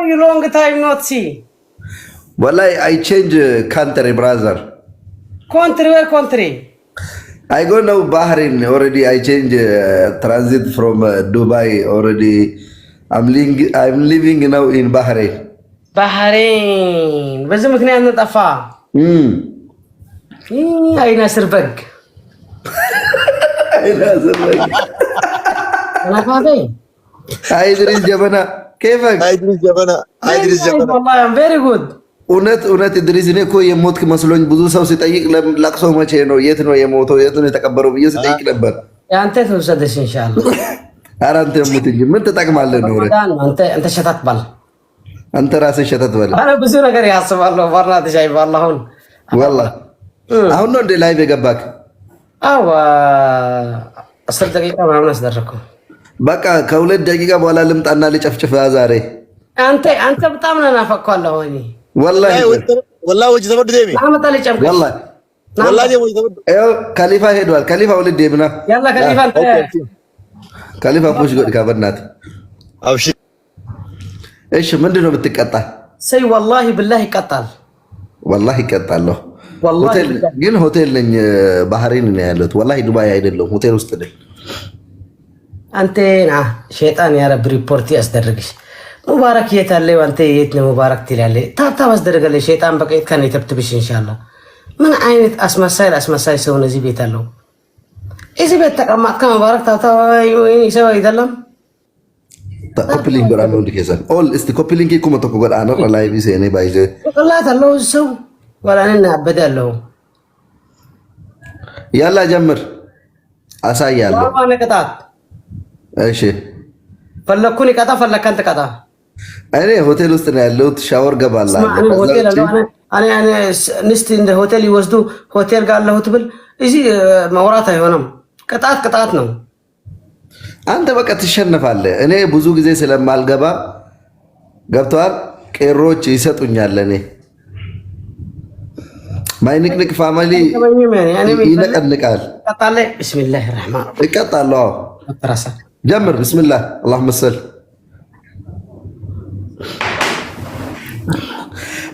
you long time not see? Wallahi, I change country, brother. Country, where country? I go now Bahrain already. I change transit from Dubai already. I'm living now in Bahrain. Bahrain. بس مكني نطفى. أي ناصر بق. أي ناصر بق. أنا فاضي. هاي إدريس جبنا. كيفك؟ هاي إدريس جبنا. هاي إدريس جبنا. والله I'm very good. እውነት ኢድሪስ እኔ እኮ የሞትክ መስሎኝ ብዙ ሰው ሲጠይቅ ለቅሶ መቼ ነው የት ነው የሞተው የት ነው የተቀበረው ብዬ ሲጠይቅ ነበር። ያንተ ተወሰደሽ ኢንሻአላህ። ኧረ አንተ ሙት እንጂ ምን ትጠቅማለህ ነው? አንተ ሸታት ባል አንተ ራስህ ሸታት ባል። ኧረ ብዙ ነገር ያስባለሁ ባርናት ሻይባል አሁን والله አሁን ነው እንደ ላይቭ የገባክ? አዎ 10 ደቂቃ ምናምን አስደረኩ። በቃ ከሁለት ደቂቃ በኋላ ልምጣና ልጨፍጭፍ ዛሬ። አንተ በጣም ነው ናፈቅኳለሁ እኔ والله وجه تبدو ديمي محمد علي جنبك والله دي وجه تبدو ايوه خليفه هيدوال خليفه ولد ديمنا يلا خليفه انت خليفه فوش قد كابنات ابشر ايش ምንድነው ብትቀጣ ሰይ والله بالله ይቀጣል والله ይቀጣለሁ والله ግን ሆቴል ነኝ ባህሬን ነው ያለሁት والله ዱባይ አይደለም ሆቴል ውስጥ ነኝ አንተና ሸይጣን ያ ረብ ሪፖርት ያስደርግሽ ሙባረክ የታለው አንተ የት ነው ሙባረክ ትላለህ? ታታ ባስደረገለ ሸይጣን በቀይት ከኔ ተብትብሽ ኢንሻአላህ። ምን አይነት አስመሳይ ሰው ነው እዚህ ቤት አለው? እዚህ ቤት ተቀማጥ ከሙባረክ ታታ ወይ ሰው አይደለም። ኮፕሊንግ ብራ ነው እንዲከሰን ኦል እስቲ ኮፕሊንግ ይኩ መተኮ ጎዳ አነር ላይ ቢሰ እኔ ባይዘ ወላሂ አለው ሰው ወላኔና አበዳለው ያላ ጀምር አሳያለሁ። ማን ቀጣት? እሺ ፈለኩን ቀጣ ፈለከን ተቀጣ እኔ ሆቴል ውስጥ ነው ያለሁት። ሻወር ገባላ እኔ ንስቲ እንደ ሆቴል ይወስዱ ሆቴል ጋር ለሁት ብል እዚህ ማውራት አይሆንም። ቅጣት ነው። አንተ በቃ ትሸነፋለህ። እኔ ብዙ ጊዜ ስለማልገባ ገብቷል። ቄሮች ይሰጡኛል። እኔ ማይንቅንቅ ፋሚሊ ይነቀንቃል። ቀጣለ ቢስሚላህ الرحمن ይቀጣለሁ። ጀምር ቢስሚላህ اللهم صل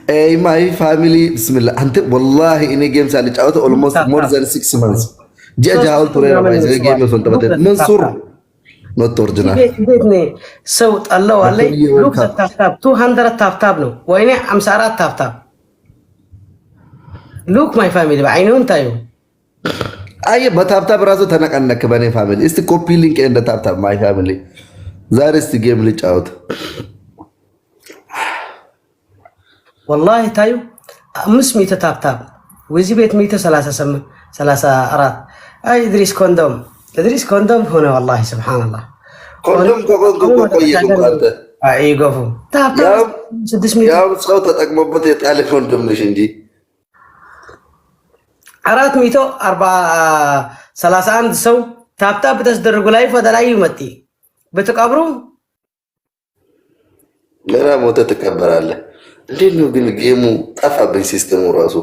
Hey, my family, Bismillah. Ante wallahi ini game saya lihat almost more than 6 months. Dia haul turun ramai saya game itu sampai tadi. Mansur, not original. Ini saud Allah Allah. Look tap 200 tap no. Wah ini amsara tap. Look my family, بعينهم tayo. Aye, batap rasu tanak anak kebani family. Isti copy link enda tap my family. Zar isti game lihat. والله تايو 500 تاب وزي بيت 134 اي ادريس كوندوم هنا والله سبحان الله كوندوم انت اي قفو تاب 600 يا صوت تقمبت يطال كوندوم نش انجي 431 ሰው ታፕታፕ ተስደርጉ ላይ ፈደላይ ይመጣ በተቀብሩ ለራ ሞተ ተከበራለህ እንዴት ነው ግን ጌሙ ጠፋብኝ ሲስተሙ ራሱ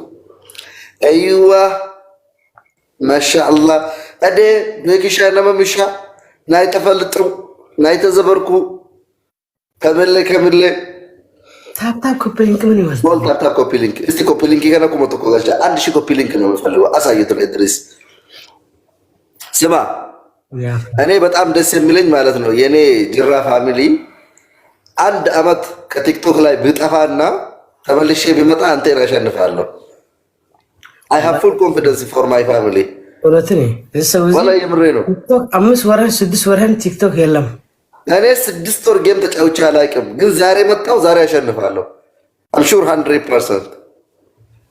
አይዋ ማሻአላህ አደ በኪሻ ለመምሻ ናይ ተፈልጥሩ ናይ ተዘበርኩ ከመለ ታፕታፕ ኮፒሊንክ ምን ይመስላል? ታፕታፕ ኮፒሊንክ እስቲ ኮፒሊንክ ከነኩ መጥቶ ጋር አንድ ሺህ ኮፒሊንክ ነው የምፈልገው። አሳየት ለድሪስ ስማ እኔ በጣም ደስ የሚለኝ ማለት ነው የኔ ጅራ ፋሚሊ አንድ አመት ከቲክቶክ ላይ ብጠፋና ተመልሼ ቢመጣ አንተ ያሸንፋለሁ። I have full confidence for my family። ወላሂ ወላሂ የምሬ ነው። 5 ወራን 6 ወራን ቲክቶክ የለም። እኔ 6 ወር ጌም ተጫውቼ አላውቅም፣ ግን ዛሬ መጣው ዛሬ ያሸንፋለሁ። I'm sure 100%።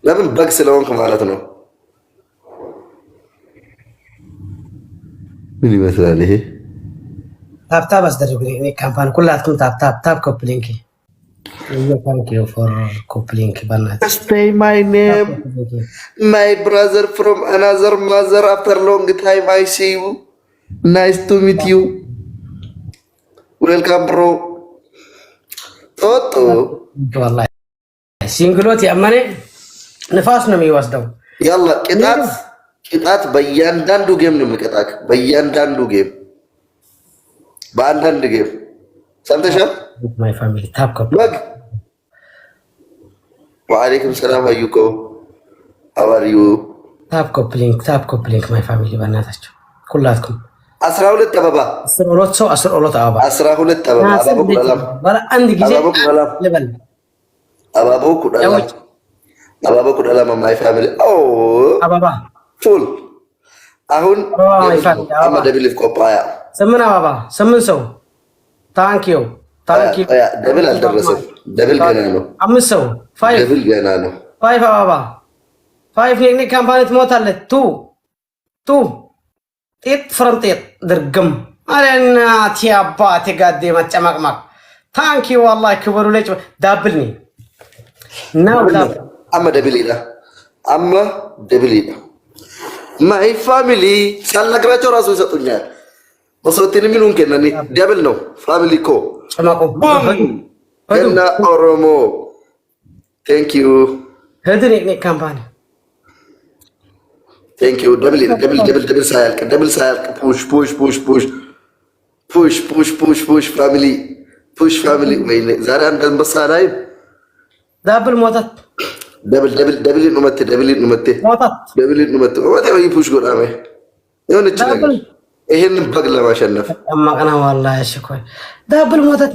ለምን በግ ስለሆንክ ማለት ነው። ምን ይመስላል ይሄ? ታፕታፕ አስደርጉልኝ። እኔ ካምፓኒ ኩላችሁም ታፕታፕ ኮፕሊንክ thank you for ኮፕሊንክ ባናት stay my name my brother from another mother after long time I see you nice to meet you welcome bro ቶቶ والله ሲንግሎት ያመነ ንፋስ ነው የሚወስደው። ያላ ቅጣት በእያንዳንዱ ጌም ነው የሚቀጣክ በእያንዳንዱ ጌም በአንዳንድ ጌም ሰምተሻል። ማይ ፋሚሊ ታፕ ኮፕ በግ ወአለይኩም ሰላም አዩኮ how are you ታፕ ኮፕ ሊንክ ማይ ፋሚሊ በእናታችሁ ሁላችሁም 12 አበባ 12 ሰው 12 አበባ 12 አበባ አበባ ኩላላ ባላ አንድ ጊዜ ለበል አበባ ኩላላ ማይ ፋሚሊ ኦ አበባ ፉል አሁን አማደ ቢልፍ ቆፓያ ስምን አበባ ስምን ሰው ታንኪዩ ደብል አልደረሰም። ደብል ገና ነው። 5 ሰው 5 ደብል ገና ነው። 5 አበባ 5 ኔክ ካምፓኒ ትሞታለች። ቱ ጤት ፍረንጤት ድርግም አለና ቲያባ ተጋዴ መጨማቅማቅ ታንኪዩ والله ክብሩ ለጭ ዳብልኒ ነው አማ ደብሊዳ አማ ደብሊዳ ማይ ፋሚሊ ሳልነግራቸው ራሱ ይሰጡኛል። ወሶቴን ሚሉን ከነኒ ደብል ነው ፋሚሊ ኮ ጨማቆ እና ኦሮሞ ቴንክ ዩ ሄድኒ ኔክ ካምፓኒ ቴንክ ዩ ደብል ሳያልቅ ፑሽ ፋሚሊ ወይኔ ዛሬ አንድ አንበሳ ላይ ዳብል ሞታት ደብል ኑመቴ ወይ ፑሽ ጎዳሜ የሆነች ነገር ይሄን በግ ለማሸነፍ አማቀና والله እሽኮይ ዳብል ሞታት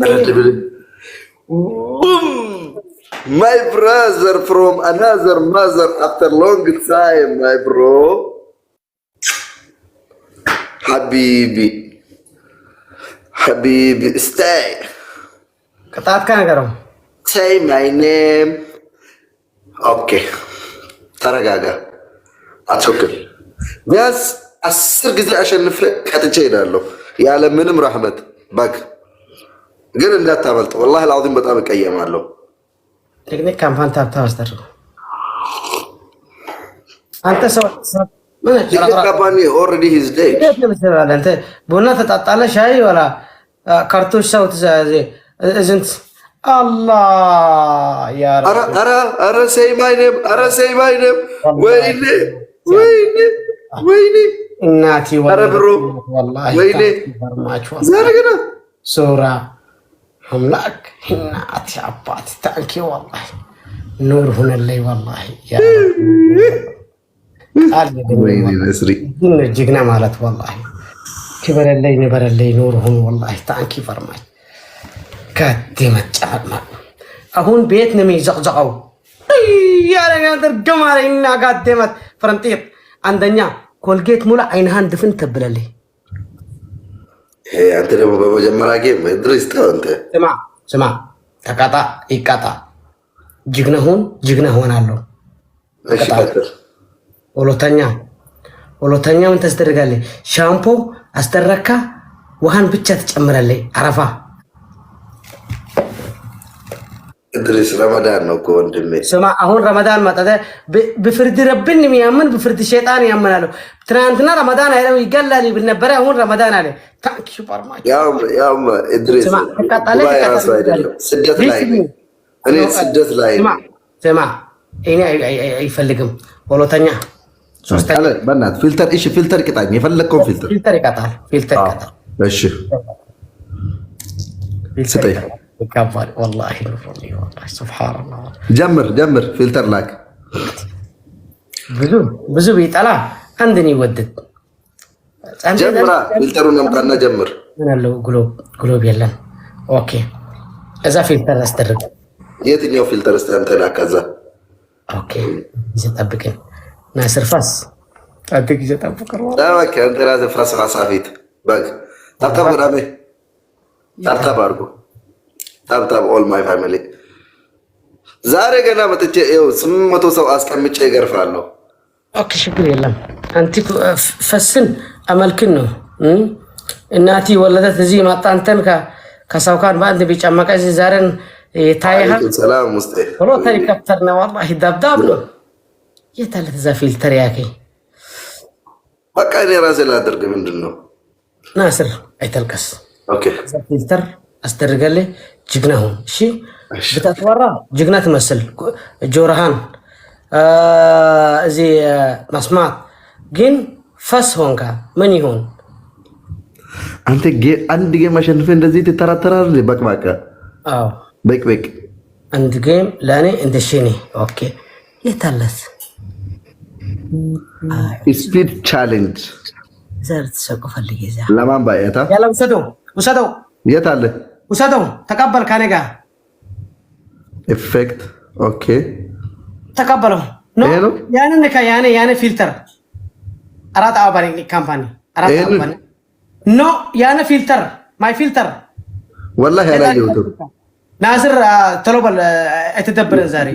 my brother from another mother after long time my bro habibi stay ከታት ከነገረው say my name okay ተረጋጋ አትቸኩል ቢያንስ 10 ጊዜ አሸንፈ ቀጥቼ እሄዳለሁ ያለ ምንም ረህመት ባክ ግን እንዳታመልጥ والله العظيم በጣም እቀየማለሁ ቴክኒክ ካምፓኒ ታፕታፕ አስደርጉ አንተ ሰው ምን ካምፓኒ ኦሬዲ ሂዝ ዴድ አንተ ቡና ተጣጣለ ሻይ ወላ ካርቶሽ ሰው ተዛዘ እዝንት አላህ ያ አረ say my name ወይኔ እናቲ والله ወይኔ ዘርግና ሱራ አምላክ እናቲ አባት ታንኪ والله ኑር ሆነልኝ والله ያ ወይኔ መስሪ ጅግና ማለት والله ክበረልኝ ነበረልኝ ኑር ሆነ والله ታንኪ ፈርማኝ ከደመጫማ አሁን ቤት ነው የሚዘቅዘቀው ያለ ነገር ገማሪና ጋደመት ፍረንጤት አንደኛ ኮልጌት ሙላ አይንሃን ድፍን ተብለልኝ አንተ ደግሞ በመጀመሪያ ጌም ድረስ አንተ ስማ ተቃጣ ይቃጣ ጅግና ሆናለሁ። እሺ ቀጥል። ሁለተኛ ምን ታስደርጋለህ? ሻምፖ አስተረካ ውሃን ብቻ ትጨምራለህ። አረፋ ድረስ ረመዳን ነው እኮ ወንድሜ። ስማ አሁን ረመዳን መጣደ በፍርድ ረብን የሚያምን በፍርድ ሸይጣን ያመናሉ። ትናንትና ረመዳን አይደለም ይገላል ብነበረ አሁን ረመዳን አለ ታንክ ሱፐርማርኬት ያው ድረስ ስደት ላይ እኔ ስደት ላይ ስማ እኔ አይፈልግም። ሁለተኛ ሶስተኛ በእናት ፊልተር ቅጣኝ። የፈለከው ፊልተር ይቀጣል። እሺ ስጠኝ ይካፋል والله سبحان الله ጀምር ፊልተር ላክ ብዙ ቢጠላ አንድን ይወደድ ጀምራ ፊልተሩን አምጣና ጀምር። ምን አለው ግሎብ የለም። ኦኬ እዛ ፊልተር አስደርግ። የትኛው ፊልተር አንተ ላከዛ? ኦኬ ይዘጣብቀኝ ናስር ፋስ አጥቂ ይዘጣብቀኝ ዳዋካ አንተ ራስህ ፋስ ፊት ባግ ታብታብ ወዳሜ ታብታብ አድርጎ ታብታብ ኦል ማይ ፋሚሊ ዛሬ ገና መጥቼ ይኸው 800 ሰው አስቀምጬ ይገርፋለሁ። ኦኬ ችግር የለም። አንቲ ፈስን አመልክን ነው እናቲ ወለደት እዚህ ማጣንተን ከሳውካን በአንድ ቢጫማቀ ዛሬን ታይሃ ሰላም ሙስጤ ሮ ተሪከፍተር ነው والله ዳብዳብ ነው የታለት እዛ ፊልተር ያከ በቃ እኔ ራሴ ላደርግ ምንድነው ናስር አይተልቀስ ኦኬ ፊልተር አስደርገለ ጅግና ሁን። እሺ ብታጥዋራ ጅግና ትመስል ጆርሃን እዚህ መስማት ግን ፈስ ሆንካ ምን ይሆን አንተ አንድ ጌም አሸንፈህ እንደዚህ ትተራተራለህ። በቃ አዎ በቅ በቅ አንድ ጌም ለኔ እንደ ሸኔ ኦኬ የታለስ ስፒድ ቻሌንጅ ዘርት ሰቆ ፈልጌ ዛ ለማን ባያታ ያላ ውሰደው የት አለ ውሰደው ተቀበል ካኔ ጋር ኢፌክት ኦኬ ተቀበለው ነው ያኔ ፊልተር አራት አባሪ ካምፓኒ አራት አባሪ ኖ ያኔ ፊልተር ማይ ፊልተር والله ያላየሁትም ናስር ተሎበል እተደብረ ዛሬ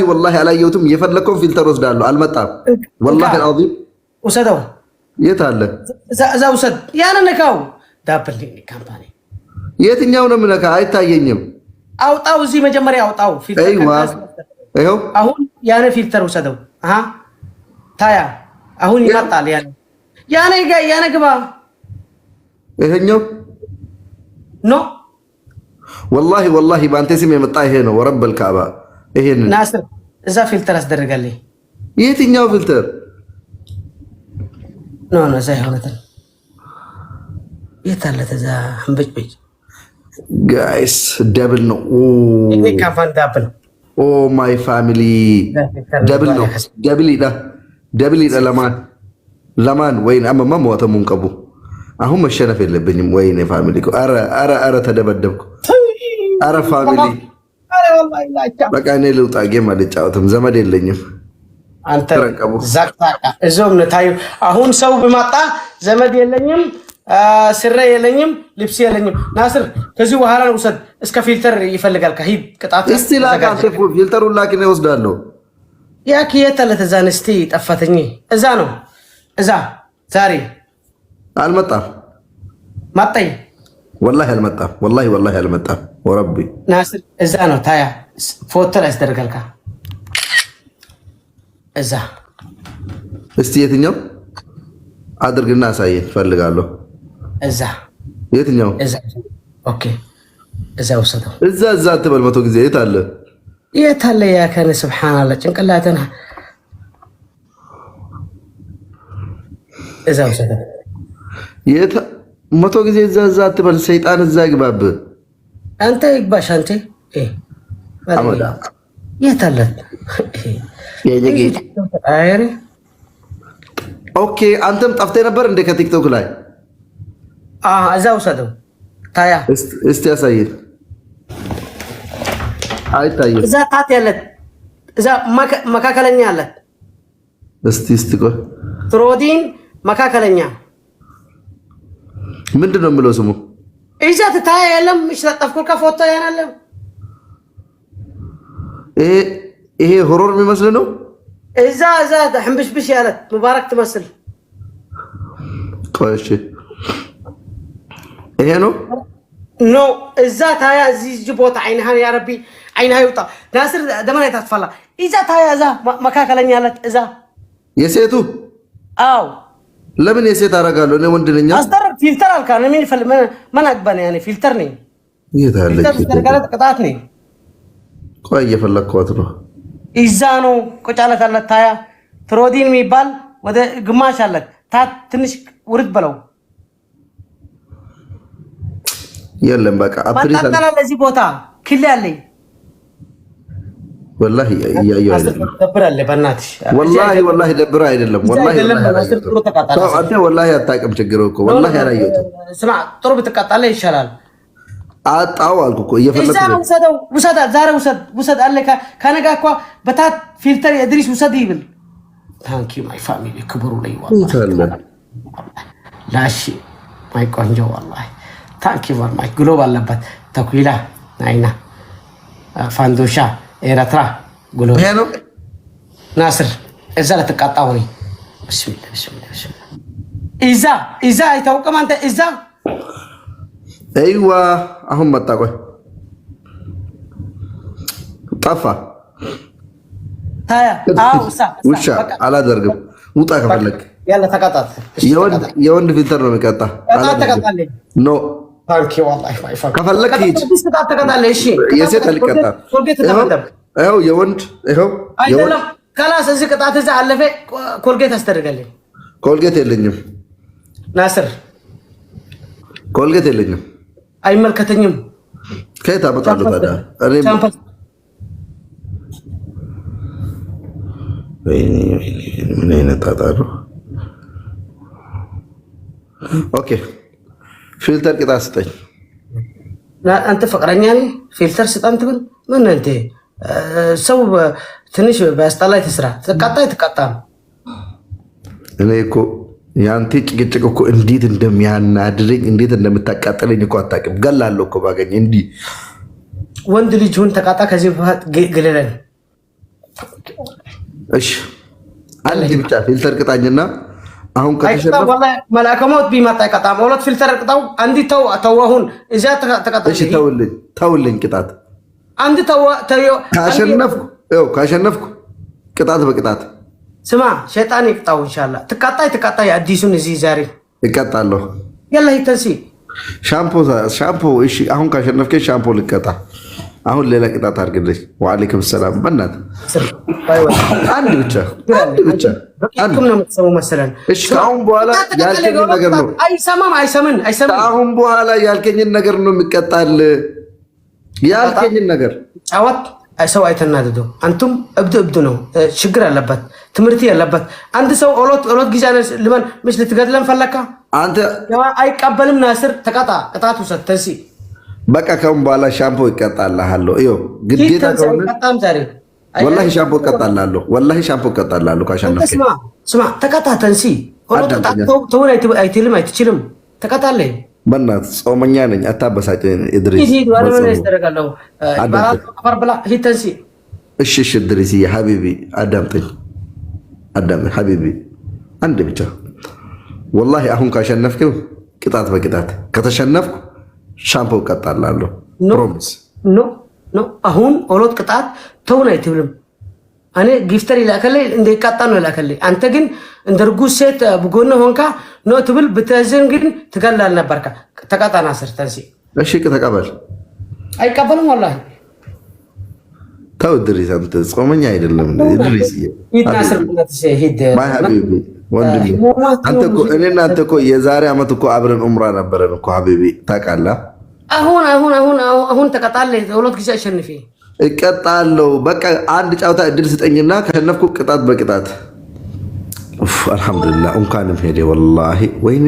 والله ያላየሁትም የፈለከውን ፊልተር ወስዳለሁ አልመጣም والله العظيم ውሰደው የት አለ እዛ ውሰድ ያኔ ነካው ዳብል ካምፓኒ የትኛው ነው ምነካ አይታየኝም አውጣው እዚህ መጀመሪያ አውጣው ፊልተር ይኸው አሁን ያኔ ፊልተር ውሰደው ታያ አሁን ይመጣል ያኔ ግባ ይሄኛው ኖ والله በአንተ ስም የመጣ ይሄ ነው ወረብ الكعبه ይሄን ናስር እዛ ፊልተር አስደረጋለኝ የትኛው ፊልተር ኖ እዛ ይሆነታል የታለ ተዛ ህንብጭ ጋይስ ደብል ነው እኔ ካፋን ዳብል ኦ ማይ ፋሚሊ ደብል ነው ደብል ይዳ ለማን ወይን አማማ ሞተ ሙንቀቡ አሁን መሸነፍ የለብኝም ወይኔ ፋሚሊ አረ ተደበደብኩ አረ ፋሚሊ በቃ እኔ ልውጣ ጌም አልጫወትም ዘመድ የለኝም አንተ ዛቅታቃ እዞም ነታዩ አሁን ሰው በማጣ ዘመድ የለኝም ስራ የለኝም ልብስ የለኝም ናስር ከዚህ በኋላ ነው ውሰድ እስከ ፊልተር ይፈልጋል ከሂድ ቅጣት እስቲ ላካንተ ፊልተሩን ላኪን ይወስዳለሁ ያኪ የታለ ተዛንስቲ ጠፋተኝ እዛ ነው እዛ ዛሬ አልመጣም ማጣይ والله አልመጣም والله አልመጣም ወረቢ ናስር እዛ ነው ታያ ፎቶ ላይ አስደርጋልካ እዛ እስቲ የትኛው አድርግና አሳየኝ ፈልጋለሁ እዛ የትኛው እዛ ኦኬ እዛ ወሰደው እዛ አትበል መቶ ጊዜ የት አለ ያ ከነ ሱብሃንአላህ ጭንቅላተና እዛ ወሰደው የት መቶ ጊዜ እዛ አትበል ሰይጣን እዛ ይግባብ አንተ ይግባሽ አንተ አመዳ የት አለ አይሪ ኦኬ አንተም ጠፍተህ ነበር እንደ ከቲክቶክ ላይ እዛ ወሰደው ታያ እስቲ ያሳየኝ አይታየም እዛ ታት ያለ እዛ መካከለኛ አለ እስቲ ቆይ ትሮዲን መካከለኛ ምንድነው የምለው ስሙ እዛ ታያ የለም እሺ ተጠፍኩ ከፎቶ ያናለ ይሄ ሆሮር የሚመስል ነው እዛ ሕምብሽብሽ ያለ ሙባረክ ትመስል ቆይ እሺ ይሄ ነው ኖ እዛ ታያ እዚህ ቦታ አይንሃ ያ ረቢ አይንሃ ይውጣ ናስር ደመና ይታፈላ እዛ ታያ እዛ መካከለኛ ያለ እዛ የሴቱ አው ለምን የሴት አረጋለሁ እኔ ወንድ ነኝ አስተር ፊልተር አልካነ ምን ይፈል ማን አግባነ ያኔ ፊልተር ነኝ ይታለች ፊልተር ቅጣት ነኝ ቆይ እየፈለኳት ነው እዛ ነው ቆጫለት አለ ታያ ትሮዲን የሚባል ወደ ግማሽ አለ ታት ትንሽ ውርድ በለው የለም በቃ አፕሪስ አለ ለዚህ ቦታ ክል ያለኝ والله ያያዩ አይደለም ደብራለ በእናትሽ والله ደብራ አይደለም والله አንተ والله አታውቅም ችግሩ እኮ والله ያላየሁት ስማ ጥሩ ብትቀጣለ ይሻላል አጣው አልኩ እኮ እየፈለኩ ውሰድ ዛሬ ውሰድ አለ ከነጋ እኮ በታት ፊልተር የድሪስ ውሰድ ይብል ታንኪ ማይ ፋሚሊ ክብሩ ላይ والله ላሽ ማይ ቆንጆ والله ታንኪ ማይ ግሎባል አለበት ተኩይላ አይና ፋንዶሻ ኤራትራ ጉሎ ሄሎ ናስር እዛ ለተቃጣው ነው ቢስሚላህ ኢዛ አይታወቅም አንተ ኢዛ አይዋ አሁን መጣ ቆይ ጠፋ ታያ ውሻ አላደርግም ውጣ ከፈለክ ያለ ተቃጣት የወንድ ፊልተር ነው የሚቀጣ ተቃጣለኝ ኖ ታንኪ والله ማይፋ ከፈለክ ሂድ ተቃጣለኝ እሺ የሴት አልቀጣ ይኸው የወንድ ይኸው አይደለም ካላስ እዚህ ቅጣት እዛ አለፈ ኮልጌት አስተደርጋለኝ ኮልጌት የለኝም ናስር ኮልጌት የለኝም አይመልከተኝም ከየት አመጣለሁ ታዲያ? ምን አይነት ጣጣ ነው? ኦኬ ፊልተር ቅጣት ስጠኝ። አንተ ፍቅረኛ ነኝ ፊልተር ስጠን ትብል ምን እንተ ሰው ትንሽ በአስጠላይ ትስራ ትቀጣ። እኔ እኮ ያንተ ጭቅጭቅ እኮ እንዴት እንደሚያናድረኝ እንዴት እንደምታቃጥለኝ እኮ አታውቅም። ገላለሁ እኮ ባገኝ እንዲህ ወንድ ልጅውን ተቃጣ። ከዚህ በኋላ ግለለን። እሺ አንድ ብቻ ፊልተር ቅጣኝና አሁን ከተሸነፈ ወላሂ መላከሞት ቢመጣ ይቀጣ። ሁለት ፊልተር ቅጣው። አንዲ ተው አሁን እዚያ ተቀጣ። እሺ ተውልኝ ቅጣት አንዲ ተው ካሸነፍኩ ቅጣት በቅጣት ስማ ሸይጣን ይቅጣው ኢንሻአላህ። ትቀጣ አዲሱን እዚህ ዛሬ እቀጣለሁ። يلا ይተሲ ሻምፖ እሺ አሁን ካሸነፍከኝ ሻምፖ ልቀጣ። አሁን ሌላ ቅጣት አድርግልኝ። ወአለይኩም ሰላም በእናት አንድ ብቻ በቃም ነው የምትሰማው መሰለን። እሺ አሁን በኋላ ያልከኝ ነገር ነው። አይሰማም። አሁን በኋላ ያልከኝን ነገር ነው የሚቀጣል። ያልከኝን ነገር ጫወት ሰው አይተናደዱ። አንቱም እብድ ነው ችግር ያለበት ትምህርት ያለበት አንድ ሰው ኦሎት ጊዜ ለምን ምሽ ልትገድለን ፈለካ አንተ አይቀበልም። ናስር ተቀጣ ቅጣቱ ሰተሲ በቃ ከሁን በኋላ ሻምፖ ይቀጣልሃለሁ። እዩ ግዴታ ከሆነ ወላሂ ሻምፖ ይቀጣልሃለሁ። ወላሂ ሻምፖ ይቀጣልሃለሁ ካሸነፍከኝ። ስማ ተቀጣ ተንሲ ኦሎት ተውን አይትችልም ተቀጣለኝ። በእናትህ ጾመኛ ነኝ አታበሳጨኝ ኢድሪስ። እሺ ኢድሪስ ሐቢቢ አዳምጠኝ ሐቢቢ አንድ ብቻ ወላሂ አሁን ካሸነፍከው ቅጣት በቅጣት ከተሸነፍኩ ሻምፖ እቀጣላለሁ። ፕሮሚስ ኖ አሁን ኦሎት ቅጣት ተውን አይትብልም። እኔ ጊፍተር ይላከልኝ እንደ ይቀጣ ነው ይላከልኝ። አንተ ግን እንደርጉ ሴት በጎነ ሆንካ ነው ትብል ብትዘን ግን ትገላል ነበርካ። ተቀጣ ናስር ተንሲ እሺ ተቀበል። አይቀበልም ወላሂ ተው ኢድሪስ አንተ ጾመኛ አይደለም ኢድሪስ ይናስር ሂድ ማይ ሐቢቢ ወንድሜ አንተ እኮ የዛሬ ዓመት እኮ አብረን ዑምራ ነበረን እኮ ሐቢቢ ታውቃለህ። አሁን ተቀጣለህ። ሁለት ጊዜ አሸንፌ እቀጣለሁ። በቃ አንድ ጫውታ እድል ስጠኝና ከሸነፍኩ ቅጣት በቅጣት አልሐምዱሊላህ። እንኳንም ሄደ ወላሂ። ወይኔ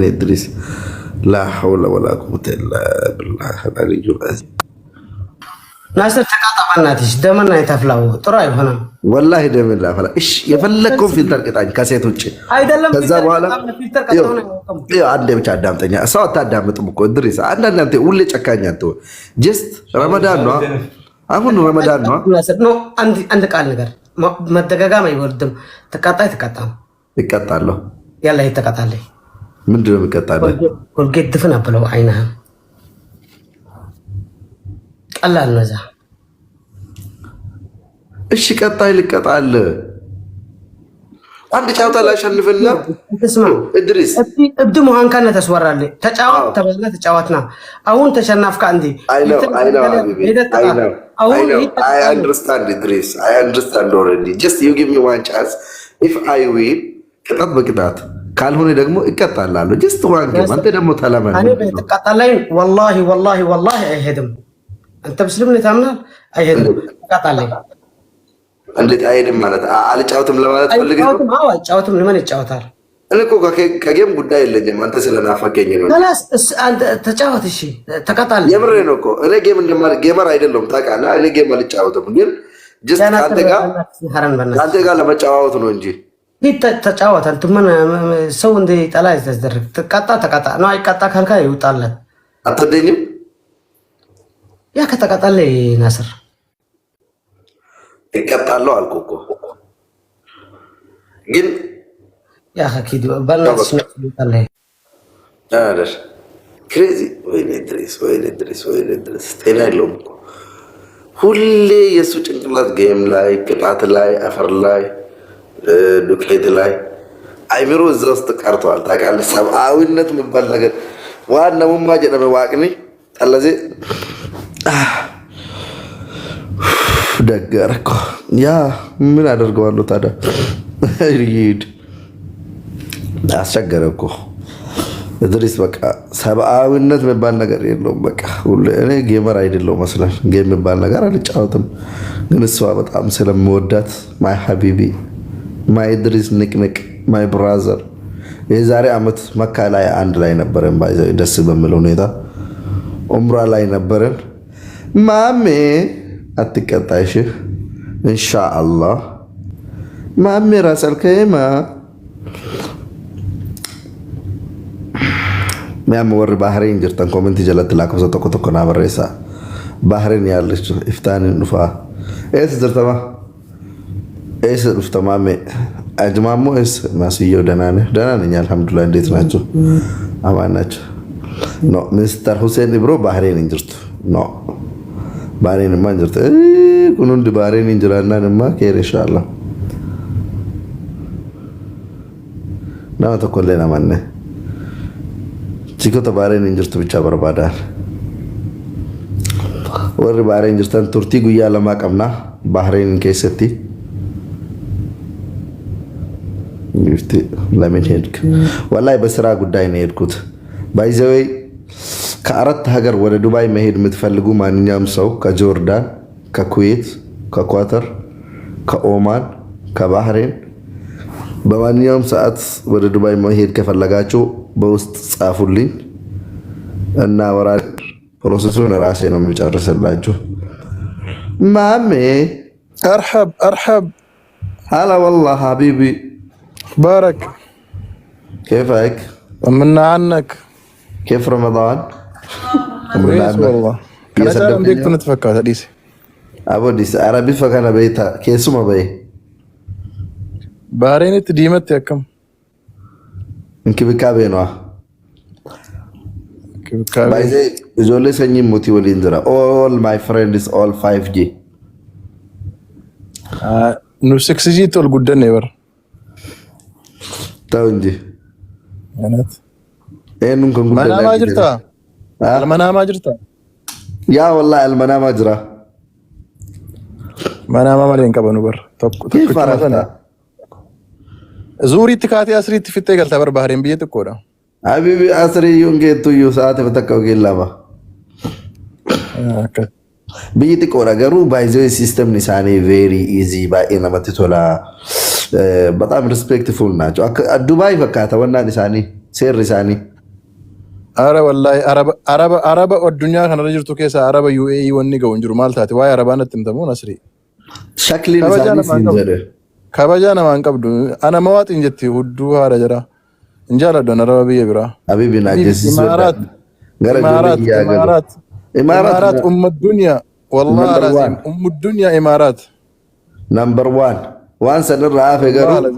ኢድሪስ ላ ሐውለ ወላ ቁወተ ኢላ ቢላህ አልዓሊዩል ዐዚም። ናስር ተቃጣ በእናትሽ ደመና የተፍላው ጥሩ አይሆንም ወላሂ ደመና ፈላ። እሺ የፈለግከውን ፊልተር ቅጣኝ ከሴት ውጭ አይደለም። ከዛ በኋላ አንዴ ብቻ አዳምጠኛ። ሰው አታዳምጥም እኮ ኢድሪስ። አንተ ሁሌ ጨካኝ አንተ። ጀስት ረመዳን ነው አሁን ረመዳን ነው። አንድ ቃል ነገር መደጋጋም አይወርድም። ተቃጣይ ይቀጣለሁ። ያላ ይተቃጣለህ። ምንድነው የሚቀጣለህ? ኮልጌት ድፍን አብለው አይነህ ቀላል ነው። እዛ እሺ ቀጣይ ልቀጣል። አንድ ጫውታ ላሸንፍና ተስማ ኢድሪስ እብድ መሆን ካነ ተስወራለህ። ተጫወት ተበላ ተጫወትና አሁን ተሸናፍካ እንዴ? አይ አንደርስታንድ ኢድሪስ አይ አንደርስታንድ ኦልሬዲ ጀስት ዩ ጊቭ ሚ ዋን ቻንስ ኢፍ አይ ዊን ቅጣት በቅጣት ካልሆነ ደግሞ እቀጣላለሁ። ጀስት ዋን ጌም። አንተ ደግሞ ተለመን እኔ በተቀጣላይ ወላሂ አይሄድም። አንተ ሙስሊም ነህ ታምናለህ? አይሄድም። ተቀጣላይ እንዴት አይሄድም ማለት አልጫወትም ለማለት ፈልገህ ነው? አዎ አልጫወትም። ለምን ይጫወታል? እኔ እኮ ከጌም ጉዳይ የለኝም። አንተ ስለናፈቀኝ ነው። አንተ ተጫወት። እሺ ተቀጣለህ። የምሬ ነው እኮ እኔ ጌም እንደማለት ጌመር አይደለም ታውቃለህ። እኔ ጌም አልጫወትም፣ ግን ጀስት አንተ ጋር ለመጫወት ነው እንጂ ተጫወት። አንተ ምን ሰው እንደ ጠላ ያስደርግ ተቀጣ ነው። አይቀጣ ካልካ ይውጣለት። አትወደኝም? ያ ከተቀጣለህ ናስር ይቀጣለሁ አልኩህ እኮ ግን ያ ሀኪድ በእናትሽ ነው ይውጣለህ። አረሽ ክሬዚ ወይኔ ኢድሪስ ጤና የለውም እኮ ሁሌ የእሱ ጭንቅላት ጌም ላይ ቅጣት ላይ አፈር ላይ ዱቄት ላይ አይምሮ እዛ ውስጥ ቀርተዋል። ታውቃለህ ሰብአዊነት የሚባል ነገር ዋና ሙማ ጀደመ ዋቅኒ ጠለዜ ደገረ እኮ ያ ምን አደርገዋለሁ ታዲያ? ይሄድ አስቸገረ እኮ እድሪስ በቃ ሰብአዊነት የሚባል ነገር የለውም። በቃ እኔ ጌመር አይደለሁም መስለን ጌም የሚባል ነገር አልጫወትም። ግን እሷ በጣም ስለምወዳት ማይ ሀቢቢ ማይ እድሪስ ንቅንቅ ማይ ብራዘር የዛሬ ዓመት መካ ላይ አንድ ላይ ነበረን። ባይዘው ደስ በሚል ሁኔታ ኡምራ ላይ ነበረን። ማሜ አትቀጣይሽ ኢንሻአላህ ማሜ ራሰል ከማ ሚያም ወር ባህሬን ጅርተን ኮሜንት ጀለት ላከብሰ ተቆ ናበሬሳ ባህሬን ያለች ኢፍታን ንፋ ኤስ ዝርተማ ኤስ ዱፍተማሜ አጅማሙ ኤስ ማስየው ደህና ነኝ አልሐምዱሊላህ። እንዴት ናችሁ? አማን ናችሁ? ኖ ሚስተር ሁሴን ብሮ ባህሬን እንጅርቱ ኖ ባህሬን ማን ጅርተ ኩኑንድ ባህሬን እንጅራና ነማ ከር ኢንሻአላህ ናማ ተቆለና ማነ ቺኮ ባህሬን እንጅርቱ ብቻ በርባዳል ወር ባህሬን እንጅርተን ቱርቲ ጉያ ለማቀምና ባህሬን ከሰቲ ይፍቲ ለምን ሄድክ? ወላሂ በስራ ጉዳይ ነው የሄድኩት። ባይዘዌ ከአራት ሀገር ወደ ዱባይ መሄድ የምትፈልጉ ማንኛውም ሰው ከጆርዳን፣ ከኩዌት፣ ከኳተር፣ ከኦማን፣ ከባህሬን በማንኛውም ሰዓት ወደ ዱባይ መሄድ ከፈለጋችሁ በውስጥ ጻፉልኝ እና ወራድ ፕሮሰሱን ራሴ ነው የሚጨርስላችሁ። ማሜ أرحب هلا والله حبيبي بارك كيفك؟ طمنا عنك كيف رمضان؟ كويس والله كان جاي بدك نتفكر حديثي أبو ديس عربي فكنا بيتا كيسو ما بي بحرين تديمت يا كم إنك بكابينوا كيف بايزي جولي سنجي موتي وليندرا all my friends all 5G نو 6G تول قدن نيبر تاونجي أنت إيه نكون قدن منا ما جرتا المنا ما جرتا يا والله المنا ما جرا منا ما مالين كابنو بر كيف عرفت؟ زوري تكاتي أسري تفتح قال تبر بحرين بيجي تكورا حبيبي أسري يونجي تو يو ساعة بتكو جيلابا بيجي تكورا جرو بايزوي سيستم نساني very easy باي إنما تطلع بتأم respectful ناجو دبي فكاتا ونا نساني سير نساني أرا والله عرب والدنيا خنا رجعتو كيسا عرب UAE وني جونجرو مالتاتي واي عربانة تمتمون أسري شكلي نساني سينجره كابجانا ما انقبضو أنا موات إنجتي ودو هذا جرا إن جالا دون عربا بيه برا حبيبي ناجس إمارات أم الدنيا والله لازم أم الدنيا إمارات نمبر 1 وان سنر رافع